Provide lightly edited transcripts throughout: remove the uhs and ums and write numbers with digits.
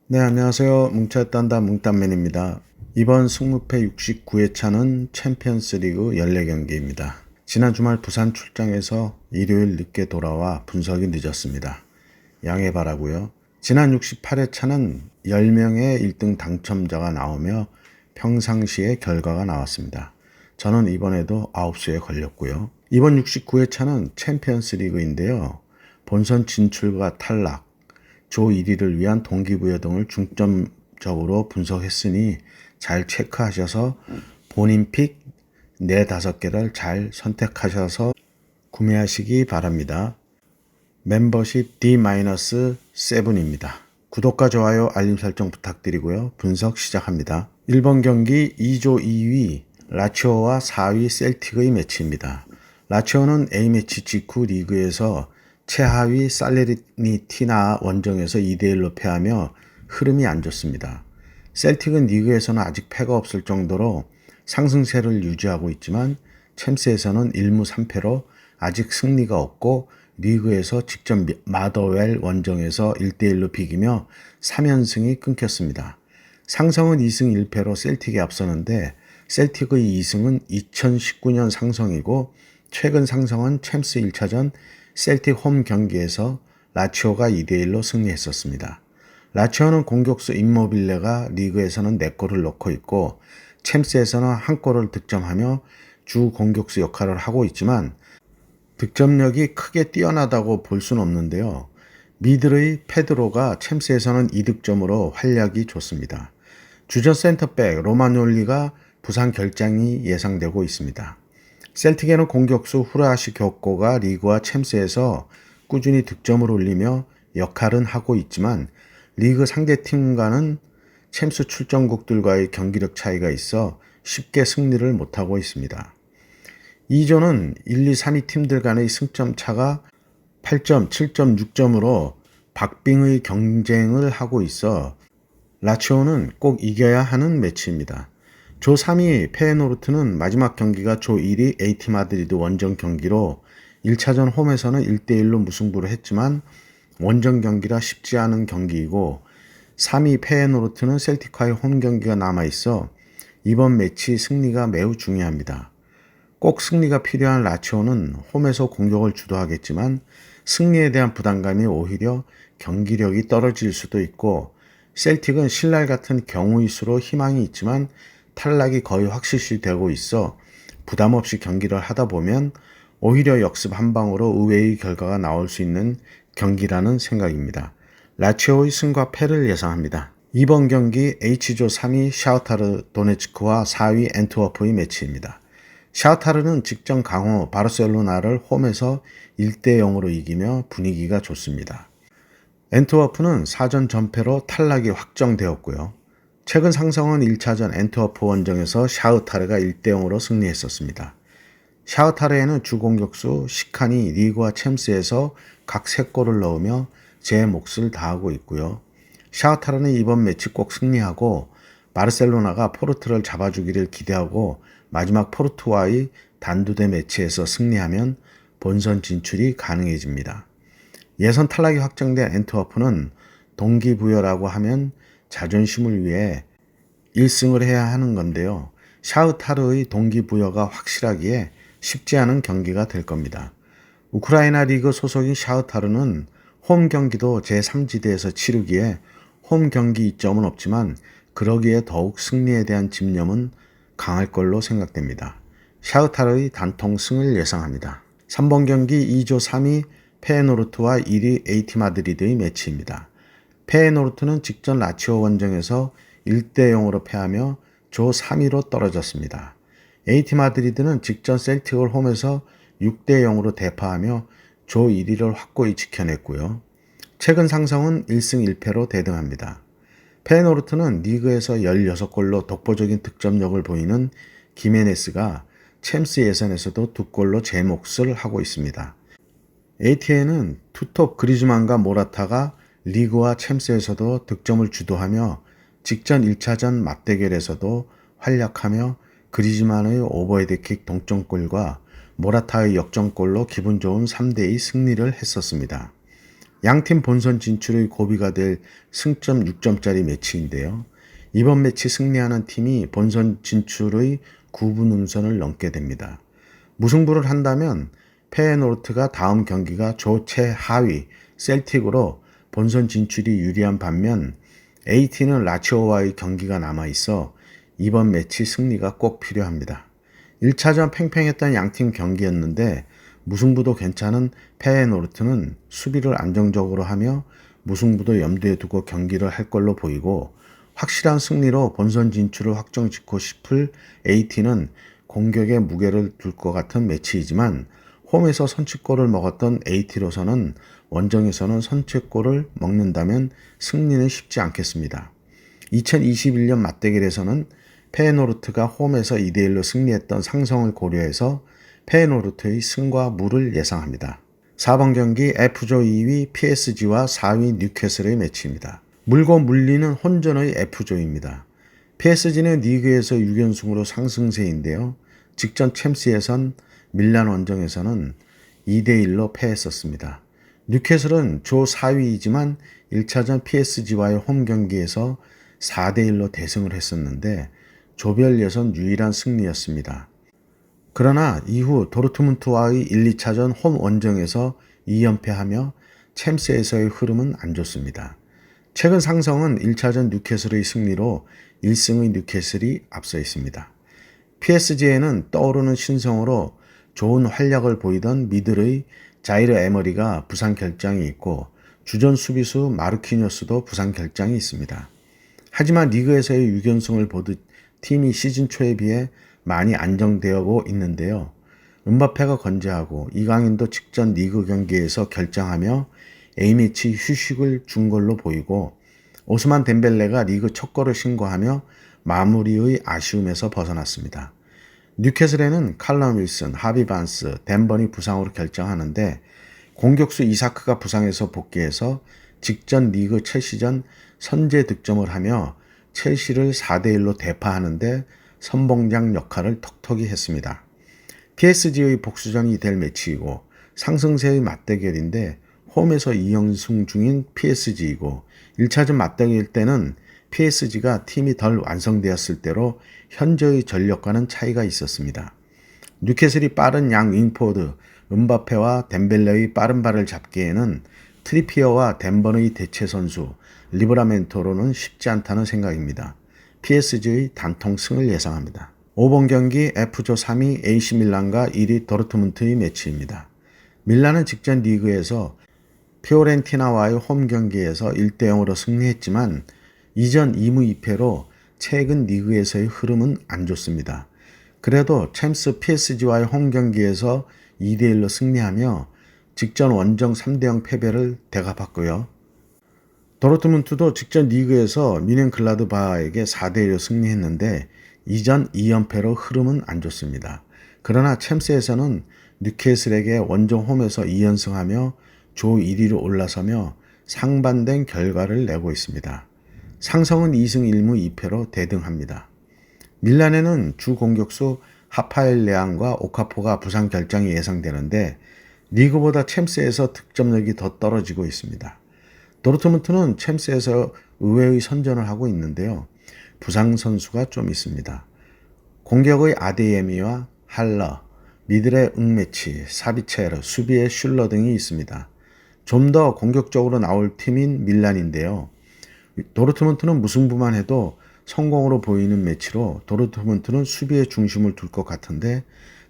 네, 안녕하세요. 뭉쳤단다 뭉딴맨입니다. 이번 승무패 69회차는 챔피언스리그 14경기입니다. 지난 주말 부산 출장에서 일요일 늦게 돌아와 분석이 늦었습니다. 양해 바라고요. 지난 68회차는 10명의 1등 당첨자가 나오며 평상시의 결과가 나왔습니다. 저는 이번에도 9수에 걸렸고요. 이번 69회차는 챔피언스리그인데요. 본선 진출과 탈락, 조 1위를 위한 동기부여 등을 중점적으로 분석했으니 잘 체크하셔서 본인 픽 4, 5개를 잘 선택하셔서 구매하시기 바랍니다. 멤버십 D-7입니다. 구독과 좋아요, 알림 설정 부탁드리고요. 분석 시작합니다. 1번 경기 2조 2위 라치오와 4위 셀틱의 매치입니다. 라치오는 A매치 직후 리그에서 최하위 살레르니티나 원정에서 2대1로 패하며 흐름이 안 좋습니다. 셀틱은 리그에서는 아직 패가 없을 정도로 상승세를 유지하고 있지만 챔스에서는 1무 3패로 아직 승리가 없고 리그에서 직접 마더웰 원정에서 1대1로 비기며 3연승이 끊겼습니다. 상성은 2승 1패로 셀틱에 앞서는데 셀틱의 2승은 2019년 상성이고 최근 상성은 챔스 1차전 셀틱 홈 경기에서 라치오가 2대1로 승리했었습니다. 라치오는 공격수 임모빌레가 리그에서는 4골을 넣고 있고 챔스에서는 1골을 득점하며 주 공격수 역할을 하고 있지만 득점력이 크게 뛰어나다고 볼 수는 없는데요. 미들의 페드로가 챔스에서는 2득점으로 활약이 좋습니다. 주전 센터백 로마놀리가 부상 결장이 예상되고 있습니다. 셀틱에는 공격수 후라시 격고가 리그와 챔스에서 꾸준히 득점을 올리며 역할은 하고 있지만 리그 상대팀과는 챔스 출전국들과의 경기력 차이가 있어 쉽게 승리를 못하고 있습니다. 2조는 1, 2, 3위 팀들 간의 승점 차가 8점, 7점, 6점으로 박빙의 경쟁을 하고 있어 라치오는 꼭 이겨야 하는 매치입니다. 조 3위 페에노르트는 마지막 경기가 조 1위 AT 마드리드 원정 경기로 1차전 홈에서는 1대1로 무승부를 했지만 원정 경기라 쉽지 않은 경기이고 3위 페에노르트는 셀틱과의 홈 경기가 남아있어 이번 매치 승리가 매우 중요합니다. 꼭 승리가 필요한 라치오는 홈에서 공격을 주도하겠지만 승리에 대한 부담감이 오히려 경기력이 떨어질 수도 있고 셀틱은 신랄 같은 경우의 수로 희망이 있지만 탈락이 거의 확실시되고 있어 부담 없이 경기를 하다 보면 오히려 역습 한 방으로 의외의 결과가 나올 수 있는 경기라는 생각입니다. 라치오의 승과 패를 예상합니다. 이번 경기 H조 3위 샤흐타르 도네츠크와 4위 엔트워프의 매치입니다. 샤흐타르는 직전 강호 바르셀로나를 홈에서 1대0으로 이기며 분위기가 좋습니다. 엔트워프는 4전 전패로 탈락이 확정되었고요. 최근 상성은 1차전 엔트워프 원정에서 샤흐타르가 1대0으로 승리했었습니다. 샤흐타르에는 주공격수 시칸이 리그와 챔스에서 각 3골을 넣으며 제 몫을 다하고 있고요. 샤흐타르는 이번 매치 꼭 승리하고 바르셀로나가 포르투를 잡아주기를 기대하고 마지막 포르투와의 단두대 매치에서 승리하면 본선 진출이 가능해집니다. 예선 탈락이 확정된 엔트워프는 동기부여라고 하면 자존심을 위해 1승을 해야 하는 건데요. 샤흐타르의 동기부여가 확실하기에 쉽지 않은 경기가 될 겁니다. 우크라이나 리그 소속인 샤흐타르는 홈 경기도 제3지대에서 치르기에 홈 경기 이점은 없지만 그러기에 더욱 승리에 대한 집념은 강할 걸로 생각됩니다. 샤흐타르의 단통 승을 예상합니다. 3번 경기 2조 3위 페에노르트와 1위 AT 마드리드의 매치입니다. 페에노르트는 직전 라치오 원정에서 1대0으로 패하며 조 3위로 떨어졌습니다. AT 마드리드는 직전 셀틱을 홈에서 6대0으로 대파하며 조 1위를 확고히 지켜냈고요. 최근 상성은 1승 1패로 대등합니다. 페에노르트는 리그에서 16골로 독보적인 득점력을 보이는 기메네스가 챔스 예선에서도 2골로 제 몫을 하고 있습니다. AT에는 투톱 그리즈만과 모라타가 리그와 챔스에서도 득점을 주도하며 직전 1차전 맞대결에서도 활약하며 그리즈만의 오버헤드킥 동점골과 모라타의 역전골로 기분 좋은 3대2 승리를 했었습니다. 양팀 본선 진출의 고비가 될 승점 6점짜리 매치인데요. 이번 매치 승리하는 팀이 본선 진출의 9분 음선을 넘게 됩니다. 무승부를 한다면 페예노르트가 다음 경기가 조 최하위 셀틱으로 본선 진출이 유리한 반면 AT는 라치오와의 경기가 남아있어 이번 매치 승리가 꼭 필요합니다. 1차전 팽팽했던 양팀 경기였는데 무승부도 괜찮은 페예노르트는 수비를 안정적으로 하며 무승부도 염두에 두고 경기를 할 걸로 보이고 확실한 승리로 본선 진출을 확정짓고 싶을 AT는 공격에 무게를 둘 것 같은 매치이지만 홈에서 선취골을 먹었던 AT로서는 원정에서는 선취골을 먹는다면 승리는 쉽지 않겠습니다. 2021년 맞대결에서는 페예노르트가 홈에서 2대1로 승리했던 상성을 고려해서 페예노르트의 승과 무를 예상합니다. 4번 경기 F조 2위 PSG와 4위 뉴캐슬의 매치입니다. 물고 물리는 혼전의 F조입니다. PSG는 리그에서 6연승으로 상승세인데요. 직전 챔스에선 밀란 원정에서는 2대1로 패했었습니다. 뉴캐슬은 조 4위이지만 1차전 PSG와의 홈 경기에서 4대1로 대승을 했었는데 조별 예선 유일한 승리였습니다. 그러나 이후 도르트문트와의 1, 2차전 홈 원정에서 2연패하며 챔스에서의 흐름은 안 좋습니다. 최근 상성은 1차전 뉴캐슬의 승리로 1승의 뉴캐슬이 앞서 있습니다. PSG에는 떠오르는 신성으로 좋은 활약을 보이던 미들의 자이르 에머리가 부상 결장이 있고 주전 수비수 마르키뇨스도 부상 결장이 있습니다. 하지만 리그에서의 6연승을 보듯 팀이 시즌 초에 비해 많이 안정되어 있는데요. 음바페가 건재하고 이강인도 직전 리그 경기에서 결장하며 A매치 휴식을 준 걸로 보이고 오스만 덴벨레가 리그 첫 골을 신고하며 마무리의 아쉬움에서 벗어났습니다. 뉴캐슬에는 칼럼 윌슨, 하비 반스, 댄번이 부상으로 결정하는데 공격수 이사크가 부상해서 복귀해서 직전 리그 첼시전 선제 득점을 하며 첼시를 4대1로 대파하는데 선봉장 역할을 톡톡히 했습니다. PSG의 복수전이 될 매치이고 상승세의 맞대결인데 홈에서 2연승 중인 PSG이고 1차전 맞대결 때는 PSG가 팀이 덜 완성되었을 때로 현재의 전력과는 차이가 있었습니다. 뉴캐슬이 빠른 양 윙포드, 음바페와 덴벨레의 빠른 발을 잡기에는 트리피어와 덴번의 대체 선수, 리브라멘토로는 쉽지 않다는 생각입니다. PSG의 단통 승을 예상합니다. 5번 경기 F조 3위 AC밀란과 1위 도르트문트의 매치입니다. 밀란은 직전 리그에서 피오렌티나와의 홈 경기에서 1대0으로 승리했지만 이전 2무 2패로 최근 리그에서의 흐름은 안 좋습니다. 그래도 챔스 PSG와의 홈 경기에서 2대1로 승리하며 직전 원정 3대0 패배를 대갚았고요. 도르트문트도 직전 리그에서 뮌헨글라드바흐에게 4대1로 승리했는데 이전 2연패로 흐름은 안 좋습니다. 그러나 챔스에서는 뉴캐슬에게 원정 홈에서 2연승하며 조 1위로 올라서며 상반된 결과를 내고 있습니다. 상성은 2승 1무 2패로 대등합니다. 밀란에는 주 공격수 하파엘 레앙과 오카포가 부상 결장이 예상되는데 리그보다 챔스에서 득점력이 더 떨어지고 있습니다. 도르트문트는 챔스에서 의외의 선전을 하고 있는데요. 부상 선수가 좀 있습니다. 공격의 아데예미와 할러, 미들의 응매치, 사비체르, 수비의 슐러 등이 있습니다. 좀 더 공격적으로 나올 팀인 밀란인데요. 도르트문트는 무승부만 해도 성공으로 보이는 매치로 도르트문트는 수비에 중심을 둘 것 같은데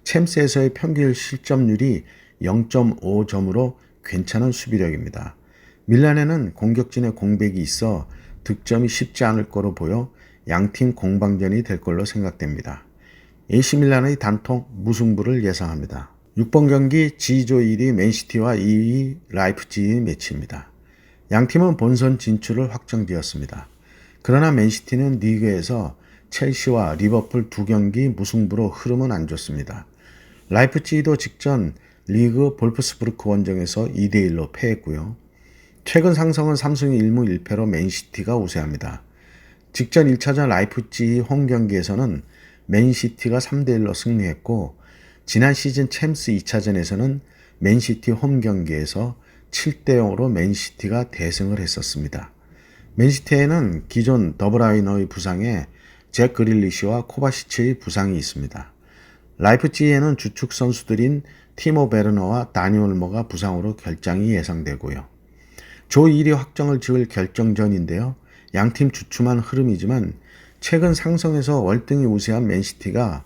챔스에서의 평균 실점률이 0.5점으로 괜찮은 수비력입니다. 밀란에는 공격진의 공백이 있어 득점이 쉽지 않을 거로 보여 양팀 공방전이 될 걸로 생각됩니다. AC밀란의 단통 무승부를 예상합니다. 6번 경기 G조 1위 맨시티와 2위 라이프치히의 매치입니다. 양팀은 본선 진출을 확정되었습니다. 그러나 맨시티는 리그에서 첼시와 리버풀 두 경기 무승부로 흐름은 안 좋습니다. 라이프치히도 직전 리그 볼프스부르크 원정에서 2대1로 패했고요. 최근 상성은 3승 1무 1패로 맨시티가 우세합니다. 직전 1차전 라이프치히 홈 경기에서는 맨시티가 3대1로 승리했고 지난 시즌 챔스 2차전에서는 맨시티 홈 경기에서 7대 0으로 맨시티가 대승을 했었습니다. 맨시티에는 기존 더브라이너의 부상에 잭 그릴리시와 코바시치의 부상이 있습니다. 라이프치히에는 주축 선수들인 티모 베르너와 다니 올모가 부상으로 결장이 예상되고요. 조 1위 확정을 지을 결정전인데요. 양팀 주춤한 흐름이지만 최근 상승에서 월등히 우세한 맨시티가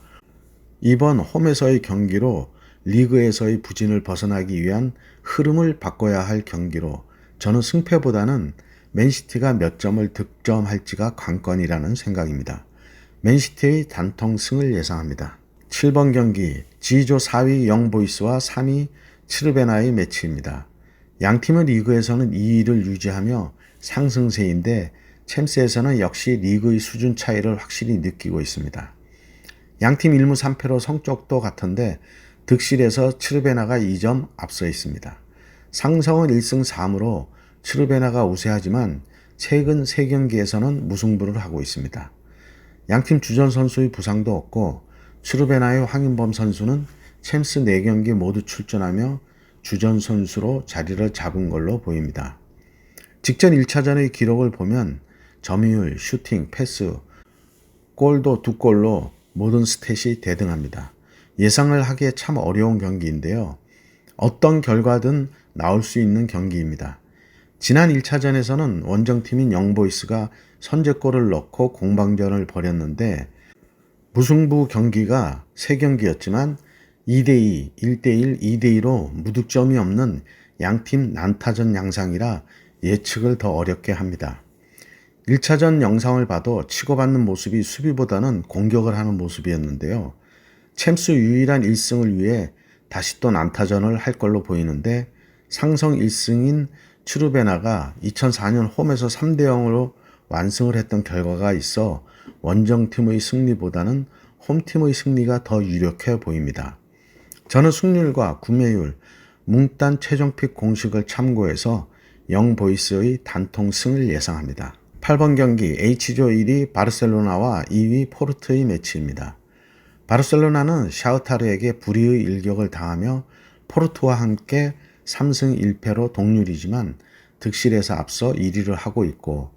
이번 홈에서의 경기로 리그에서의 부진을 벗어나기 위한 흐름을 바꿔야 할 경기로 저는 승패보다는 맨시티가 몇 점을 득점할지가 관건이라는 생각입니다. 맨시티의 단통승을 예상합니다. 7번 경기 G조 4위 영보이스와 3위 츠르베나의 매치입니다. 양팀은 리그에서는 2위를 유지하며 상승세인데 챔스에서는 역시 리그의 수준 차이를 확실히 느끼고 있습니다. 양팀 1무 3패로 성적도 같은데 득실에서 츠르베나가 2점 앞서 있습니다. 상성은 1승 3무로 츠르베나가 우세하지만 최근 3경기에서는 무승부를 하고 있습니다. 양팀 주전 선수의 부상도 없고 츠르베나의 황인범 선수는 챔스 4경기 모두 출전하며 주전 선수로 자리를 잡은 걸로 보입니다. 직전 1차전의 기록을 보면 점유율, 슈팅, 패스, 골도 2골로 모든 스탯이 대등합니다. 예상을 하기에 참 어려운 경기인데요. 어떤 결과든 나올 수 있는 경기입니다. 지난 1차전에서는 원정팀인 영보이스가 선제골을 넣고 공방전을 벌였는데 무승부 경기가 3경기였지만 2대2, 1대1, 2대2로 무득점이 없는 양팀 난타전 양상이라 예측을 더 어렵게 합니다. 1차전 영상을 봐도 치고받는 모습이 수비보다는 공격을 하는 모습이었는데요. 챔스 유일한 1승을 위해 다시 또 난타전을 할 걸로 보이는데 상성 1승인 츠르베나가 2004년 홈에서 3대 0으로 완승을 했던 결과가 있어 원정팀의 승리보다는 홈팀의 승리가 더 유력해 보입니다. 저는 승률과 구매율, 뭉딴 최종픽 공식을 참고해서 영보이스의 단통승을 예상합니다. 8번 경기 H조 1위 바르셀로나와 2위 포르투의 매치입니다. 바르셀로나는 샤흐타르에게 불의의 일격을 당하며 포르투와 함께 3승 1패로 동률이지만 득실에서 앞서 1위를 하고 있고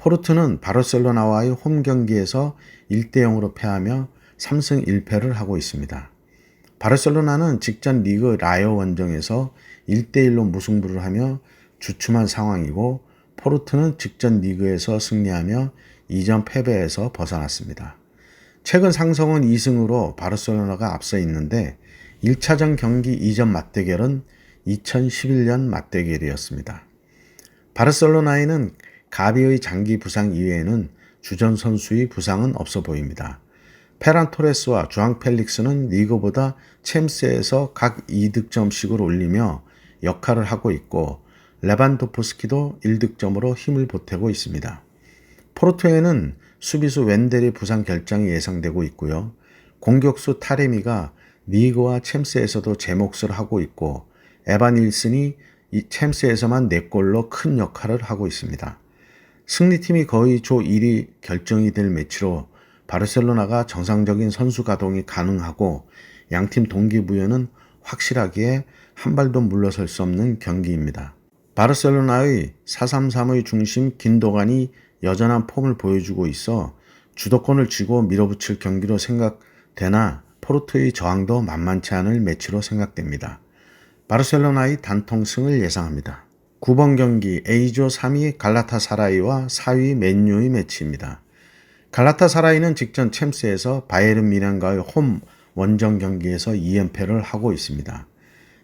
포르투는 바르셀로나와의 홈 경기에서 1대 0으로 패하며 3승 1패를 하고 있습니다. 바르셀로나는 직전 리그 라요 원정에서 1대 1로 무승부를 하며 주춤한 상황이고 포르투는 직전 리그에서 승리하며 2점 패배에서 벗어났습니다. 최근 상성은 2승으로 바르셀로나가 앞서 있는데 1차전 경기 이전 맞대결은 2011년 맞대결이었습니다. 바르셀로나에는 가비의 장기 부상 이외에는 주전 선수의 부상은 없어 보입니다. 페란 토레스와 주앙 펠릭스는 리그보다 챔스에서 각 2득점씩을 올리며 역할을 하고 있고 레반도프스키도 1득점으로 힘을 보태고 있습니다. 포르투에는 수비수 웬델의 부상 결장이 예상되고 있고요. 공격수 타레미가 리그와 챔스에서도 제 몫을 하고 있고 에반 윌슨이 이 챔스에서만 4골로 큰 역할을 하고 있습니다. 승리팀이 거의 조 1위 결정이 될 매치로 바르셀로나가 정상적인 선수 가동이 가능하고 양팀 동기부여는 확실하기에 한 발도 물러설 수 없는 경기입니다. 바르셀로나의 4-3-3의 중심 긴도간이 여전한 폼을 보여주고 있어 주도권을 쥐고 밀어붙일 경기로 생각되나 포르투의 저항도 만만치 않을 매치로 생각됩니다. 바르셀로나의 단통승을 예상합니다. 9번 경기 A조 3위 갈라타사라이와 4위 맨유의 매치입니다. 갈라타사라이는 직전 챔스에서 바이에른 미넨과의 홈 원정 경기에서 2연패를 하고 있습니다.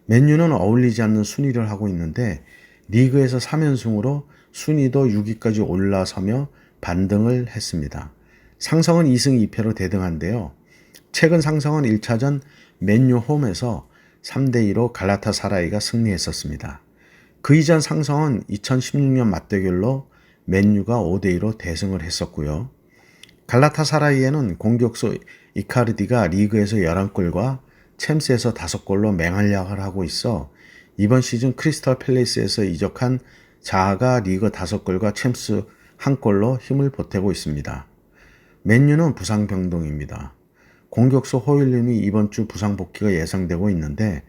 맨유는 어울리지 않는 순위를 하고 있는데 리그에서 3연승으로 순위도 6위까지 올라서며 반등을 했습니다. 상성은 2승 2패로 대등한데요. 최근 상성은 1차전 맨유 홈에서 3대2로 갈라타사라이가 승리했었습니다. 그 이전 상성은 2016년 맞대결로 맨유가 5대2로 대승을 했었고요. 갈라타사라이에는 공격수 이카르디가 리그에서 11골과 챔스에서 5골로 맹활약을 하고 있어 이번 시즌 크리스탈 팰리스에서 이적한 자아가 리그 5골과 챔스 1골로 힘을 보태고 있습니다. 맨유는 부상 병동입니다. 공격수 호일름이 이번 주 부상 복귀가 예상되고 있는데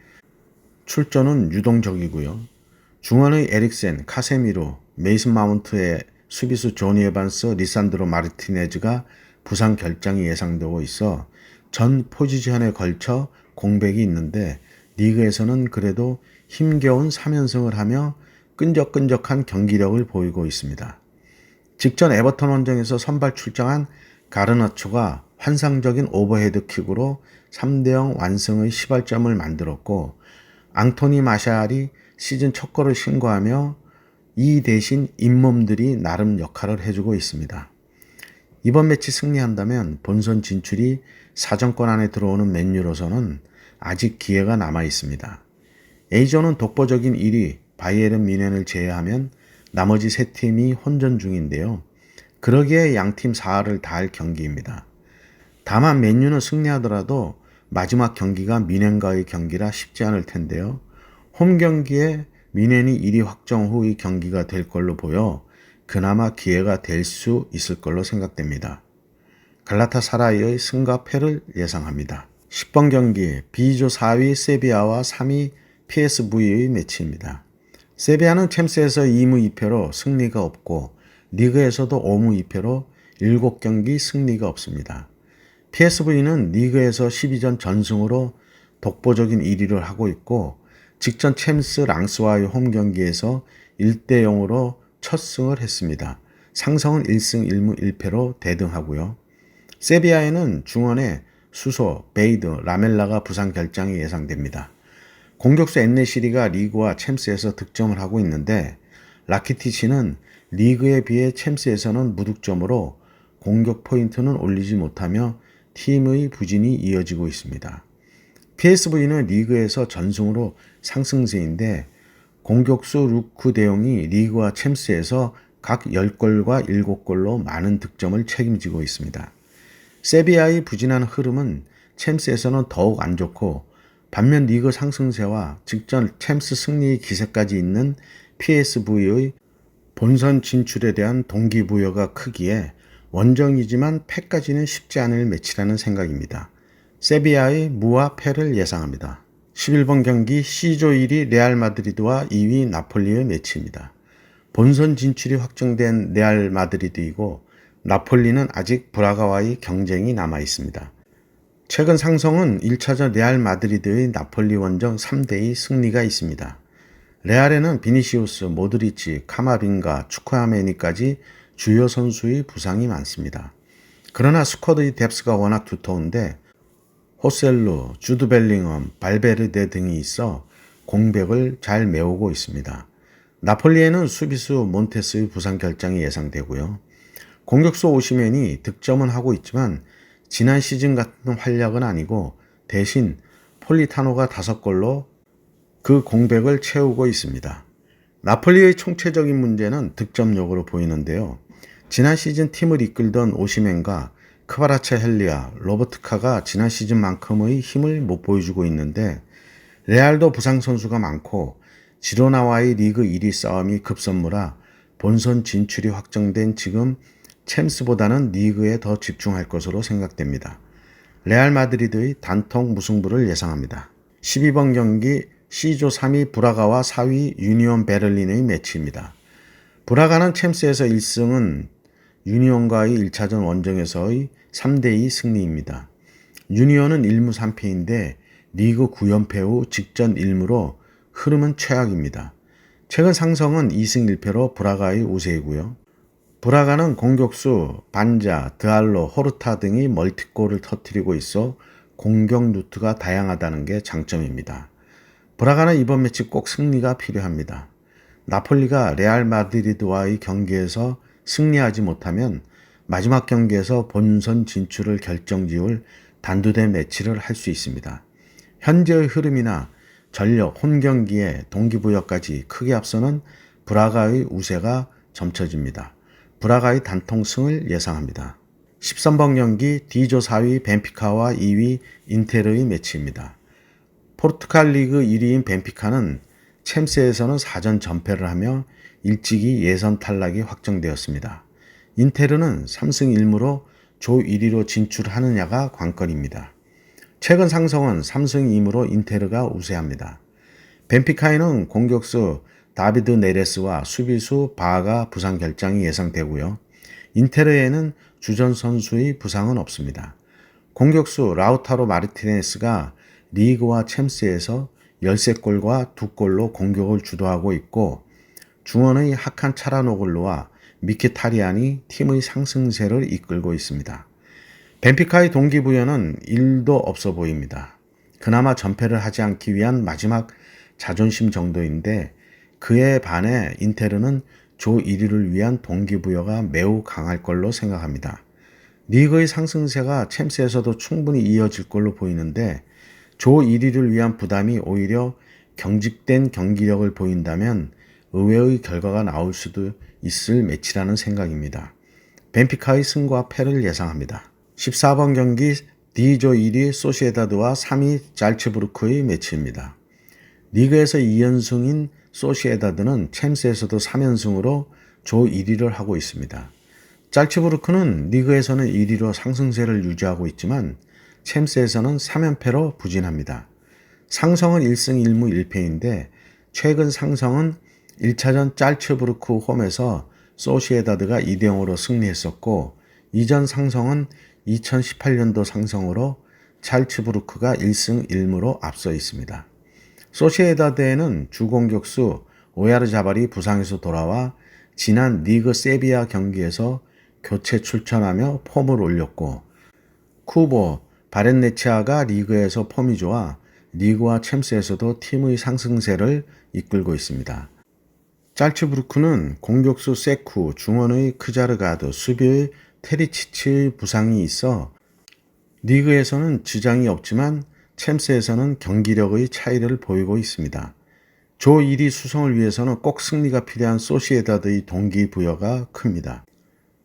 출전은 유동적이고요. 중원의 에릭센, 카세미로, 메이슨 마운트의 수비수 조니 에반스, 리산드로 마르티네즈가 부상 결장이 예상되고 있어 전 포지션에 걸쳐 공백이 있는데 리그에서는 그래도 힘겨운 3연승을 하며 끈적끈적한 경기력을 보이고 있습니다. 직전 에버턴 원정에서 선발 출장한 가르나초가 환상적인 오버헤드 킥으로 3대0 완승의 시발점을 만들었고 앙토니 마샬이 시즌 첫 골을 신고하며 이 대신 잇몸들이 나름 역할을 해주고 있습니다. 이번 매치 승리한다면 본선 진출이 사정권 안에 들어오는 맨유로서는 아직 기회가 남아 있습니다. A조는 독보적인 1위 바이에른 뮌헨을 제외하면 나머지 세 팀이 혼전 중인데요. 그러기에 양팀 4할을 다할 경기입니다. 다만 맨유는 승리하더라도 마지막 경기가 뮌헨과의 경기라 쉽지 않을 텐데요. 홈 경기에 뮌헨이 1위 확정 후의 경기가 될 걸로 보여 그나마 기회가 될 수 있을 걸로 생각됩니다. 갈라타사라이의 승과 패를 예상합니다. 10번 경기 B조 4위 세비야와 3위 PSV의 매치입니다. 세비야는 챔스에서 2무 2패로 승리가 없고 리그에서도 5무 2패로 7경기 승리가 없습니다. PSV는 리그에서 12전 전승으로 독보적인 1위를 하고 있고 직전 챔스 랑스와의 홈 경기에서 1대0으로 첫 승을 했습니다. 상성은 1승 1무 1패로 대등하고요. 세비야에는 중원에 수소, 베이드, 라멜라가 부상 결장이 예상됩니다. 공격수 엔네시리가 리그와 챔스에서 득점을 하고 있는데 라키티치는 리그에 비해 챔스에서는 무득점으로 공격 포인트는 올리지 못하며 팀의 부진이 이어지고 있습니다. PSV는 리그에서 전승으로 상승세인데 공격수 루크 대용이 리그와 챔스에서 각 10골과 7골로 많은 득점을 책임지고 있습니다. 세비야의 부진한 흐름은 챔스에서는 더욱 안 좋고 반면 리그 상승세와 직전 챔스 승리 기세까지 있는 PSV의 본선 진출에 대한 동기부여가 크기에 원정이지만 패까지는 쉽지 않을 매치라는 생각입니다. 세비야의 무와 패를 예상합니다. 11번 경기 C조 1위 레알 마드리드와 2위 나폴리의 매치입니다. 본선 진출이 확정된 레알 마드리드이고 나폴리는 아직 브라가와의 경쟁이 남아 있습니다. 최근 상성은 1차전 레알 마드리드의 나폴리 원정 3대2 승리가 있습니다. 레알에는 비니시우스, 모드리치, 카마빙가, 추크아메니까지 주요 선수의 부상이 많습니다. 그러나 스쿼드의 뎁스가 워낙 두터운데 호셀루, 주드 벨링엄, 발베르데 등이 있어 공백을 잘 메우고 있습니다. 나폴리에는 수비수 몬테스의 부상 결장이 예상되고요. 공격수 오시멘이 득점은 하고 있지만 지난 시즌 같은 활약은 아니고 대신 폴리타노가 5골로 그 공백을 채우고 있습니다. 나폴리의 총체적인 문제는 득점력으로 보이는데요. 지난 시즌 팀을 이끌던 오시멘과 크바라체헬리아, 로버트카가 지난 시즌만큼의 힘을 못 보여주고 있는데 레알도 부상 선수가 많고 지로나와의 리그 1위 싸움이 급선무라 본선 진출이 확정된 지금 챔스보다는 리그에 더 집중할 것으로 생각됩니다. 레알 마드리드의 단통 무승부를 예상합니다. 12번 경기 C조 3위 브라가와 4위 유니온 베를린의 매치입니다. 브라가는 챔스에서 1승은 유니온과의 1차전 원정에서의 3대2 승리입니다. 유니온은 1무 3패인데 리그 9연패 후 직전 1무로 흐름은 최악입니다. 최근 상성은 2승 1패로 브라가의 우세이고요. 브라가는 공격수 반자, 드알로, 호르타 등이 멀티골을 터뜨리고 있어 공격 루트가 다양하다는 게 장점입니다. 브라가는 이번 매치 꼭 승리가 필요합니다. 나폴리가 레알 마드리드와의 경기에서 승리하지 못하면 마지막 경기에서 본선 진출을 결정지을 단두대 매치를 할 수 있습니다. 현재의 흐름이나 전력, 홈 경기의 동기부여까지 크게 앞서는 브라가의 우세가 점쳐집니다. 브라가의 단통승을 예상합니다. 13번 경기 D조 4위 벤피카와 2위 인테르의 매치입니다. 포르투갈 리그 1위인 벤피카는 챔스에서는 4전 전패를 하며 일찍이 예선 탈락이 확정되었습니다. 인테르는 3승 1무로 조 1위로 진출하느냐가 관건입니다. 최근 상성은 3승 2무로 인테르가 우세합니다. 벤피카에는 공격수 다비드 네레스와 수비수 바가 부상 결장이 예상되고요. 인테르에는 주전 선수의 부상은 없습니다. 공격수 라우타로 마르티네스가 리그와 챔스에서 13골과 2골로 공격을 주도하고 있고 중원의 하칸 차라노글루와 미케타리안이 팀의 상승세를 이끌고 있습니다. 벤피카의 동기부여는 1도 없어 보입니다. 그나마 전패를 하지 않기 위한 마지막 자존심 정도인데 그에 반해 인테르는 조 1위를 위한 동기부여가 매우 강할 걸로 생각합니다. 리그의 상승세가 챔스에서도 충분히 이어질 걸로 보이는데 조 1위를 위한 부담이 오히려 경직된 경기력을 보인다면 의외의 결과가 나올 수도 있을 매치라는 생각입니다. 벤피카의 승과 패를 예상합니다. 14번 경기 D조 1위 소시에다드와 3위 잘츠부르크의 매치입니다. 리그에서 2연승인 소시에다드는 챔스에서도 3연승으로 조 1위를 하고 있습니다. 잘츠부르크는 리그에서는 1위로 상승세를 유지하고 있지만 챔스에서는 3연패로 부진합니다. 상성은 1승 1무 1패인데 최근 상성은 1차전 잘츠부르크 홈에서 소시에다드가 2대0으로 승리했었고 이전 상성은 2018년도 상성으로 잘츠부르크가 1승 1무로 앞서 있습니다. 소시에다드에는 주공격수 오야르자발이 부상에서 돌아와 지난 리그 세비야 경기에서 교체 출전하며 폼을 올렸고 쿠보 바렌네치아가 리그에서 폼이 좋아 리그와 챔스에서도 팀의 상승세를 이끌고 있습니다. 잘츠부르크는 공격수 세쿠, 중원의 크자르가드, 수비의 테리치치의 부상이 있어 리그에서는 지장이 없지만 챔스에서는 경기력의 차이를 보이고 있습니다. 조 1위 수성을 위해서는 꼭 승리가 필요한 소시에다드의 동기부여가 큽니다.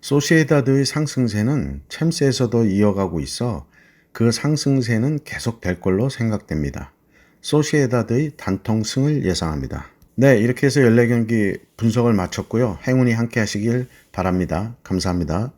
소시에다드의 상승세는 챔스에서도 이어가고 있어 그 상승세는 계속될 걸로 생각됩니다. 소시에다드의 단통 승을 예상합니다. 네, 이렇게 해서 14경기 분석을 마쳤고요. 행운이 함께 하시길 바랍니다. 감사합니다.